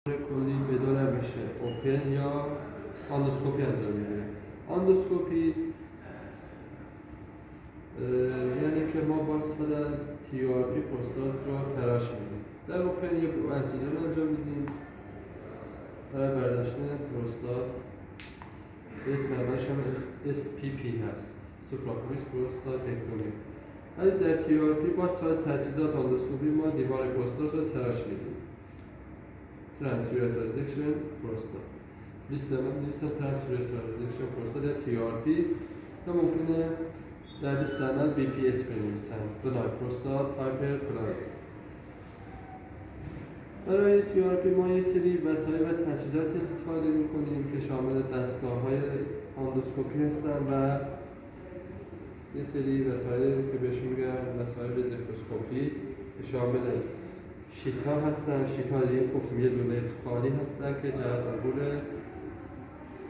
کلی به دو روش اوپن یا آندوسکوپی انجام میگیره. آندوسکوپی یعنی که ما با استفاده از TURP پروستات رو تراش میدیم. در اوپن یه انسیژن انجام میدیم برای برداشتن پروستات. اسم اولش هم SPP هست، سوپراپولیس پروستاتکتومی. ولی در TURP با استفاده از تجهیزات آندوسکوپی ما دیوار پروستات رو تراش میدیم. ترانسفیوریتال ریزکشن پروستات. لیست من نیست ترانسفیوریتال ریزکشن پروستات یا TURP یا ممکنه در لیست عمل BPH بنویسن، بنای پروستات هایپرپلازی. برای TURP ما یه سری وسایل و تجهیزات استفاده میکنیم که شامل دستگاه‌های آندوسکوپی هستن و یه سری وسایل که بهشون میگن وسایل رزکتوسکوپی که شامل شیت ها هستن. شیت ها گفتیم یه لوله خالی هستن که جهت عبور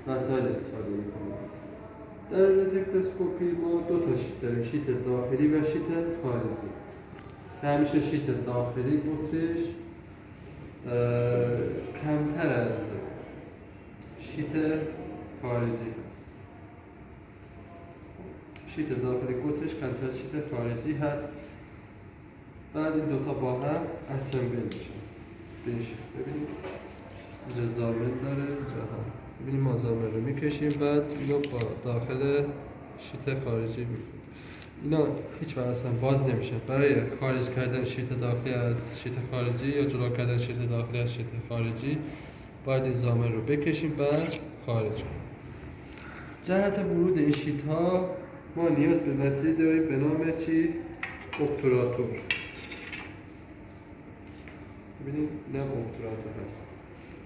وسایل استفاده میکنیم. در رزکتوسکوپی ما دو تا شیت داریم، شیت داخلی و شیت خارجی. همیشه شیت داخلی قطرش کمتر از شیت خارجی هست. شیت داخلی قطرش کمتر از شیت خارجی هست. بعد این دوتا با هم اسمبل میشن به این شکل. ببینید اینجا زامن داره، اینجا هم. ببینید ما زامن رو میکشیم، بعد اینو با داخل شیت خارجی میکنیم. اینا هیچ وقت اصلا باز نمیشه. برای خارج کردن شیت داخلی از شیت خارجی یا جدا کردن شیت داخلی از شیت خارجی باید این زامن رو بکشیم بعد خارج کنیم. جهت ورود این شیت ها ما نیاز به وسیله داریم به نام چی؟ obturator. ببینید اینم obturator هست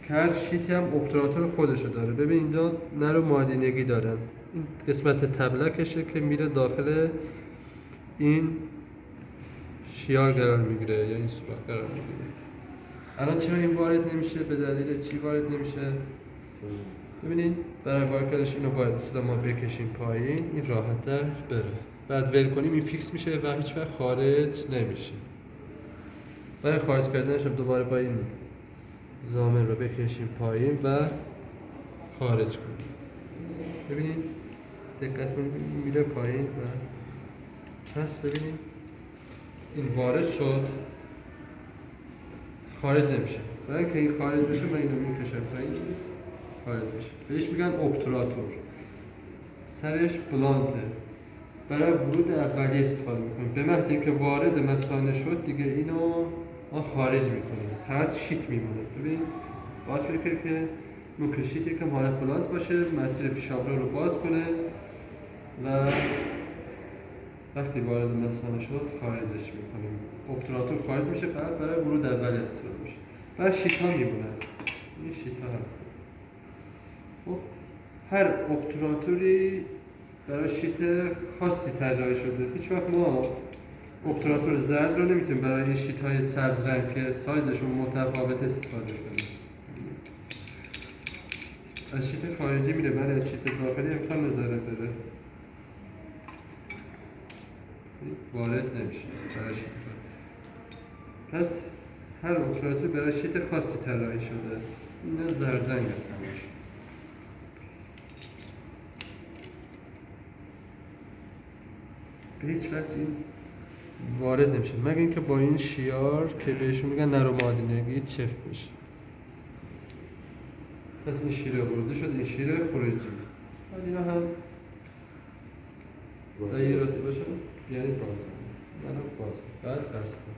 که هر شیتی هم obturator خودشو داره. ببین اینجا نر و مادینگی دارن. این قسمت تبلکشه که میره داخل این شیار قرار میگیره یا این سوراخ قرار میگیره. الان چرا این وارد نمیشه؟ به دلیل چی وارد نمیشه؟ ببینید برای وارد کردنش اینو باید اصلا ما بکشیم پایین، این راحت‌تر بره. بعد ول کنیم این فیکس میشه و هیچ وقت خارج نمیشه. برای خارج کردنش هم دوباره با این زامن رو بکشیم پایین و خارج کنیم. ببینید دقت کنید میره پایین و پس ببینید این وارد شد، خارج نمیشه. برای اینکه این خارج بشه من اینو میکشم پایین، خارج میشه. بهش میگن obturator. سرش بلانته. برای ورود اولیه استفاده میکنیم. به محض اینکه وارد مثانه شد دیگه اینو ما خارج میکنیم. فقط شیت میمونه. ببین باز میکنه که نوک شیت یکم حالت بلانت باشه، مسیر پیشاب رو باز کنه و وقتی وارد مثانه شد خارجش میکنیم. obturator خارج میشه، فقط برای ورود اولیه استفاده میشه. بعد شیت ها میمونه. این شیت ها هستن. خب هر obturatoری برای شیت خاصی طراحی شده. هیچ وقت ما obturator زرد رو نمیتونیم برای این شیت های سبز رنگ که سایزشون متفاوت استفاده کنیم. از شیت خارجی میره ولی از شیت داخلی امکان نداره بره. وارد نمیشه برای شیت خارجی. پس هر obturator برای شیت خاصی طراحی شده. اینا زرد رنگ همش. به هیچ وجه این وارد نمیشه مگه اینکه با این شیار که بهشون میگن نر و مادینگی چفت بشه. پس این شیره ورده شد، این شیره خروجی. ولی اینا هم در راسته باشه یعنی باز من باز بعد بسته.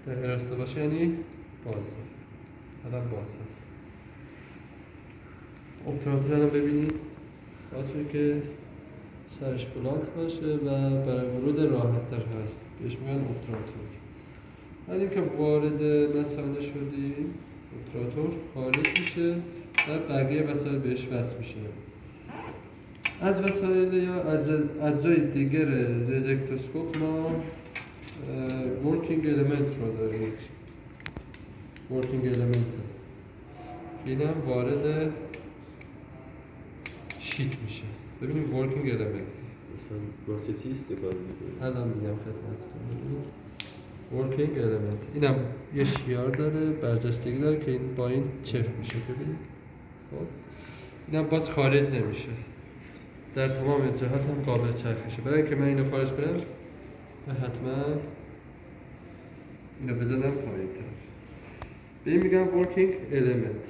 در راسته باشه یعنی باز. الان باز هست. obturator رو ببینید باز که سرش بلانت باشه و برای ورود راحت تر هست. بهش میگن obturator. ولی اینکه وارد مثانه شدی obturator خارج میشه و بقیه وسایل بهش وصل میشه. از وسایل یا از اجزای دیگر رزکتوسکوپ ما ورکینگ الیمنت رو داریم. ورکینگ الیمنت اینم وارد شیت میشه. ببینیم ورکینگ الیمنت مثلا واسطی استفاده میکنیم. الان میگم خدمتتون. ببینید ورکینگ element اینم یه شیار داره برجستگی داره که این با این چفت میشه ببینید خب اینم باز خارج نمیشه در تمام جهات هم قابل چرخشه برای اینکه من اینو خارج کنم من حتما اینو بزنم پایین‌تر به این میگم ورکینگ element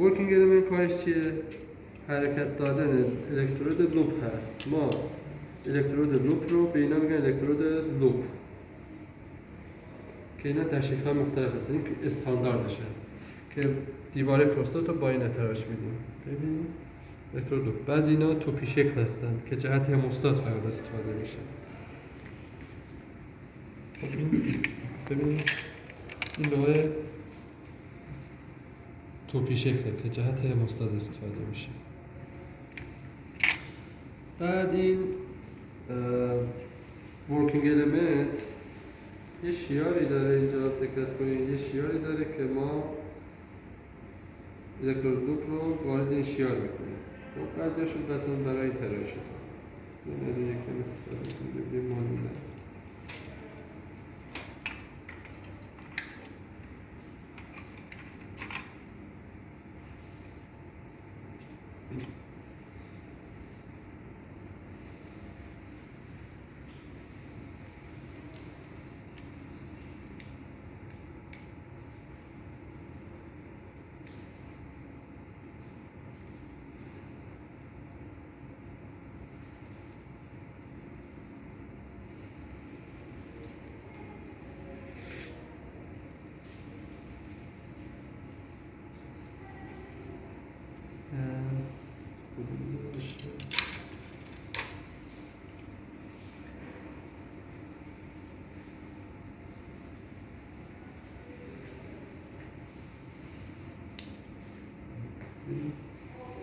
ورکینگ element کارش چیه؟ حرکت دادن الکترود لوپ هست ما الکترود لوپ رو به اینا میگن الکترود لوپ که اینا در شکل مختلف هستن این استانداردشه که دیواره پروستات رو با این تراش میدیم ببینید الکترود لوپ بعضی اینا توپی شکل هستن که جهت هموستاز فقط استفاده میشه ببینید این نوع توپی شکله که جهت هموستاز استفاده میشه بعد این ورکینگ element یه شیاری داره اینجا دقت کنید یه شیاری داره که ما الکترود لوپ رو وارد این شیار میکنیم خب بعضیاشون دستان برای تراشه این از این یکم استفاده کنیم ببینیم مانونه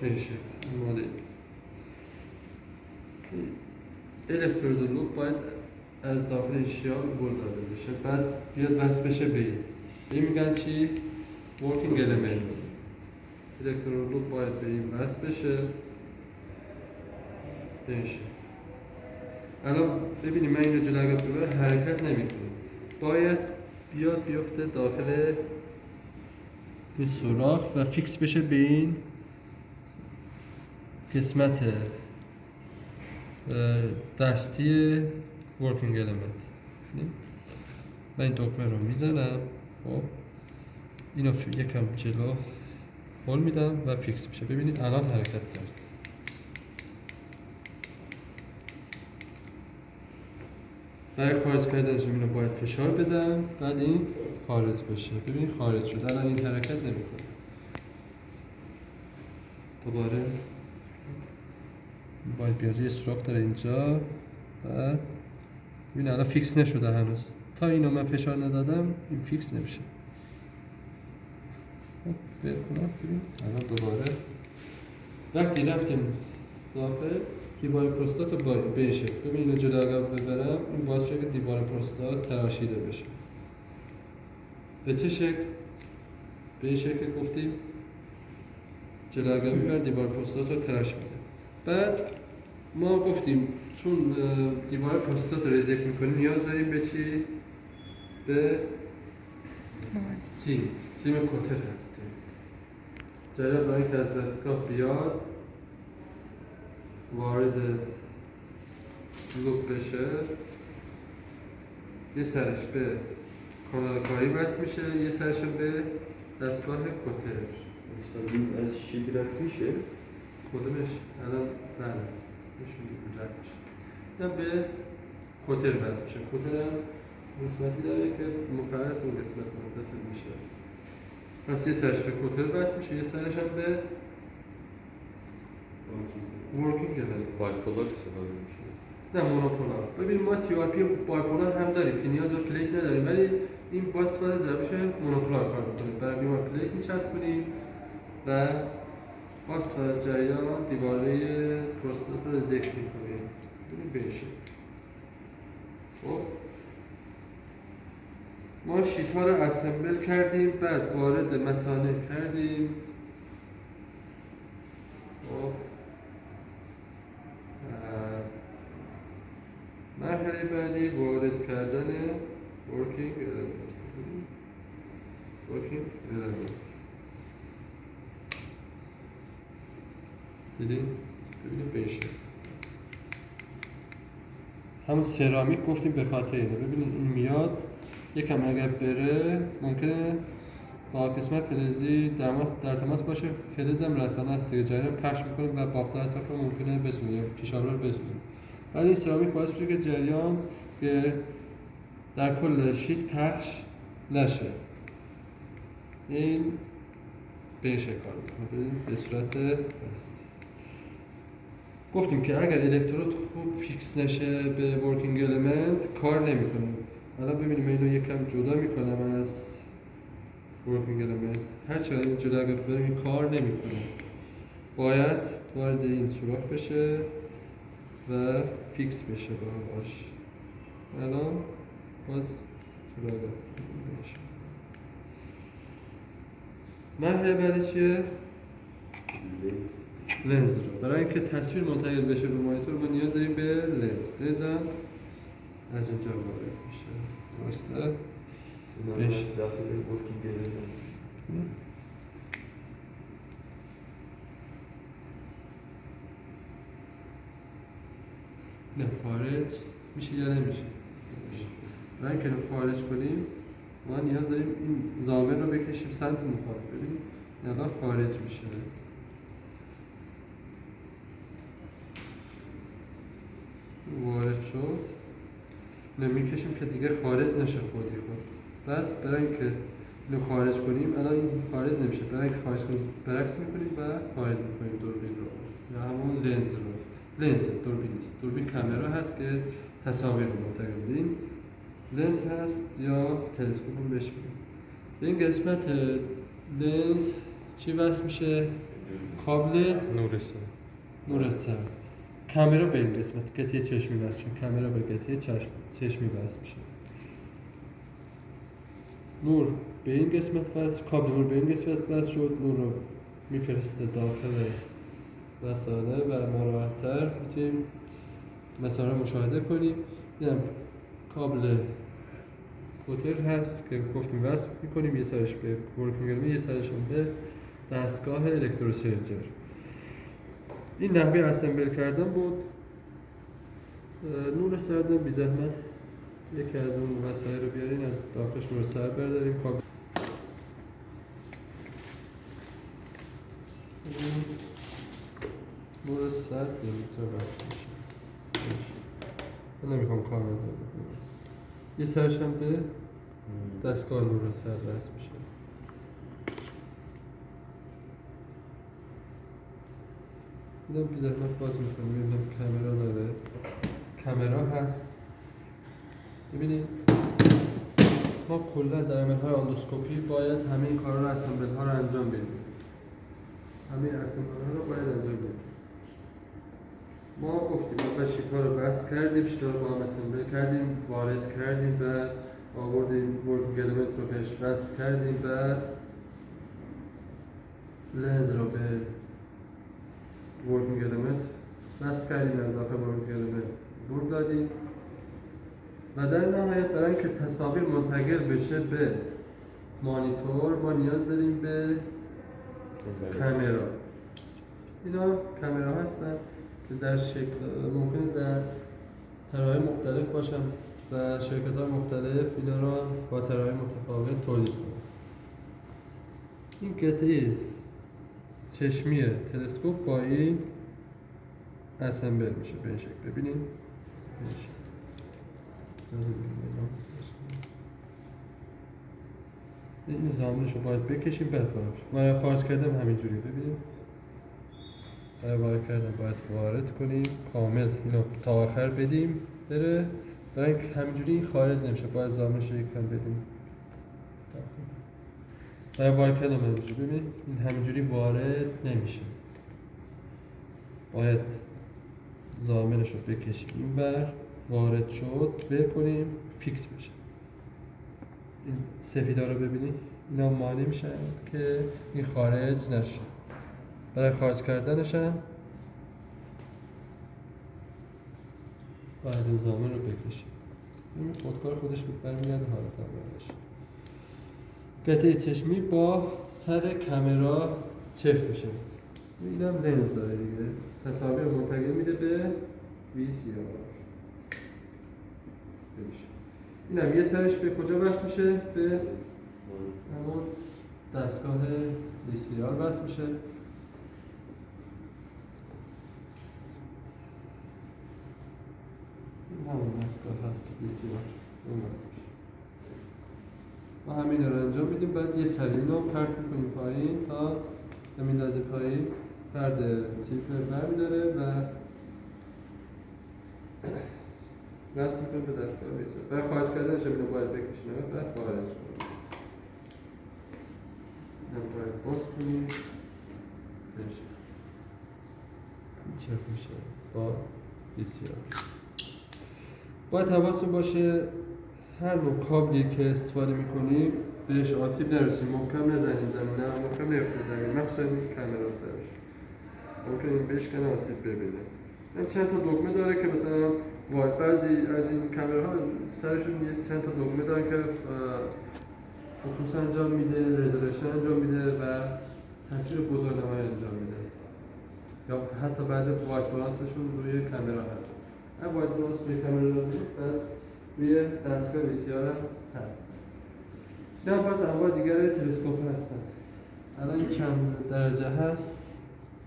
این شکل این مدل الکترود لوپ باید از داخل این شیار عبور داده بشه بعد بیاد وصل بشه به این میگن چی؟ ورکینگ element الکترود لوپ باید به این وصل بشه به این شکل الان ببینیم من اینو جلو اگر ببره حرکت نمیکنه باید بیاد بیفته داخل این سوراخ و فیکس بشه به این قسمت دستی ورکینگ element من این دکمه رو میزنم خب اینو یکم جلو هول میدم و فیکس میشه ببینید الان حرکت کرد برای خارج کردنش اینو باید فشار بدم بعد این خارج بشه ببینید خارج شد الان این حرکت نمیکنه دوباره باید بیاد یه سوراخ داره اینجا و ببین الان فیکس نشده هنوز تا اینو من فشار ندادم این فیکس نمیشه خب فکر کنم ببین الان دوباره وقتی رفتیم داخل دیوار پروستات رو به این شکل ببین اینو جلو عقب ببرم این باعث میشه که دیوار پروستات تراشیده بشه به چه شکل؟ به این شکل گفتیم جلو عقب میبر دیوار پروستات رو تراش میده بعد ما گفتیم چون دیوار پروستات رو ریزک میکنیم نیاز داریم به چی؟ به سیم کوتر هستیم جریان برای که از دستگاه بیاد وارد لوپ بشه یه سرش به کانال کاری وصل میشه یه سرش به دستگاه کوتر مثلا این از شیت رد میشه کدومش الان بله نشون رد میشه یا به کوتر وصل میشه کوتر هم قسمتی داره که مقعد اون قسمت متصل میشه پس یه سرش به کوتر وصل میشه یه سرش هم به ورکینگ element بایپولار استفاده میشه نه مونوپولار ببین ما تی آر پی بایپولار هم داریم که نیاز به پلیت نداریم ولی این با استفاده از روش مونوپولار کار میکنه برای بیمار پلیت میچسبونیم و با استفاده از جریان دیواره پروستات رو ذکر میکنیم ببین بشه خب ما شیت ها رو اسمبل کردیم بعد وارد مثانه کردیم خب مرحله بعدی وارد کردن working element. working element. دیدین؟ ببینید به این شکل. همون سرامیک گفتیم به خاطر اینه. ببینید این میاد یکم اگر بره ممکنه با قسمت فلزی در تماس باشه، فلز هم رسانه است دیگه، جریان پخش میکنه و بافت اطراف رو ممکنه بسوزه یا پیشابه رو بسوزه. ولی این سرامیک باعث میشه که جریان در کل شیت پخش نشه. این به این شکل کار میکنه به صورت دستی. گفتیم که اگر الکترود خوب فیکس نشه به ورکینگ الیمنت کار نمیکنه. الان ببینیم اینو یکم جدا میکنم از ورکینگ الیمنت. هر چقدر این جدا اگر بریم این کار نمیکنه. باید وارد این سوراخ بشه و فیکس بشه باهاش. الان باز جدا بشه. مرحله بعدی چیه؟ لنز رو. برای اینکه تصویر منتقل بشه به مانیتور ما نیاز داریم به لنز هم از اینجا وارد میشه. درسته؟ بهش داخل ورکینگ الیمنت. نه خارج میشه یا نمیشه؟ برای اینکه خارج کنیم ما نیاز داریم این زامن رو بکشیم سمت مخالف. ببینید الان خارج میشه. وارد شد نمیکشیم که دیگه خارج نشه خودی خود. بعد برای اینکه اینو خارج کنیم الان این خارج نمیشه، برای اینکه خارج کنیم برعکس میکنیم و خارج میکنیم دوربین رو یا همون لنز رو. لنز دوربین نیست، دوربین کامرا هست که تصاویر رو منتقل می‌کنیم. لنز هست یا تلسکوپ رو بهش میگیم. به این قسمت لنز چی وصل میشه؟ کابل نور سر. کامرا به این قسمت قطعه چشمی وصل میشه. کامرا به قطعه چشمی وصل میشه. نور به این قسمت وصل، کابل نور به این قسمت وصل شد. نور رو میفرسته داخل رسانه و ما راحت‌تر میتونیم مثلا رو مشاهده کنیم. اینم کابل کوتر هست که گفتیم وصل میکنیم، یه سرش به ورکینگ الیمنت یه سرش به دستگاه الکتروسرجر. این نحوه اسمبل کردن بود. نور سردم بی زحمت یکی از اون وسایل رو بیارین، از داخلش نور سرد برداریم. کابل نور سرد نمیتونه وصل میشه. من نمیخوام کار رو یه سرش هم به دستگاه نور سرد وصل میشه. اینم بی زحمت باز میکنیم. ببینیم کامرا داره، کامرا هست. ببینید ما کلا در عمل‌های اندوسکوپی باید همه این کارا رو اسمبل ها رو انجام بدیم. همه اسمبل ها رو باید انجام بدیم. ما گفتیم اول شیت ها رو بس کردیم، شیت ها رو با هم اسمبل کردیم، وارد کردیم، بعد آوردیم ورکینگ الیمنت رو بهش بس کردیم، بعد لنز رو به ورکینگ الیمنت بس کردیم، از داخل ورکینگ الیمنت دور دادیم و در نهایت برای اینکه تصاویر منتقل بشه به مانیتور ما نیاز داریم به کامرا. اینا کامرا هستن که در شکل ممکنه در طراحی مختلف باشن و شرکت‌های مختلف اینا رو با طراحی متفاوت تولید کنن. این قطعه چشمی تلسکوپ با این اسمبل میشه به این شکل. ببینید این زامنش رو باید بکشیم بعد وارد خارج کردم همینجوری. ببینید برای وارد کردن باید وارد کنیم کامل اینو تا آخر بدیم بره، برای اینکه همینجوری این خارج نمیشه باید زامنش رو یکم بدیم. برای وارد کردن همینجوری ببینید این همینجوری وارد نمیشه، باید زامنش رو بکشیم این بر وارد شد بکنیم فیکس بشه. این سفیدا رو ببینید اینا مانع میشن که این خارج نشه. برای خارج کردنش هم باید این زامن رو بکشیم. این خودکار خودش برمیگرده حالت اولش. قطعه چشمی با سر کامera چفت میشه. اینم لنز داره دیگه. تصاویر منتقل میده به VCR. اینم یه سرش به کجا وصل میشه؟ به همون دستگاه VCR وصل میشه. این همون دستگاه هست VCR. اون وصل میشه. ما همین رو انجام میدیم، بعد یه سرین رو پرت میکنیم پایین تا میندازه پایین، فرد سیلفر برمیداره و وصل میکنه به دستگاه VCR. برای خارج کردنش اینو باید بکشیم بعد خارج کنیم. اینم باید باز کنیم. بشه. چرا میشه با VCR. باید حواستون باشه هر نوع کابلی که استفاده میکنیم بهش آسیب نرسیم، محکم نزنیم زمین، نه محکم نیفته زمین، مخصوصا این کامera سرش ممکن این بشکنه آسیب ببینه. این چند تا دکمه داره که مثلا بعضی از این کامراها سرشون چند تا دکمه داره که فوکوس انجام میده، رزولوشن انجام میده و تصویر بزرگنمایی انجام میده، یا حتی بعضی وایت بالانسشون روی کامera هست. این وایت بالانس روی کامera روی دستگاه VCR هست. نه باز انواع دیگر تلسکوپ هستن. الان چند درجه هست؟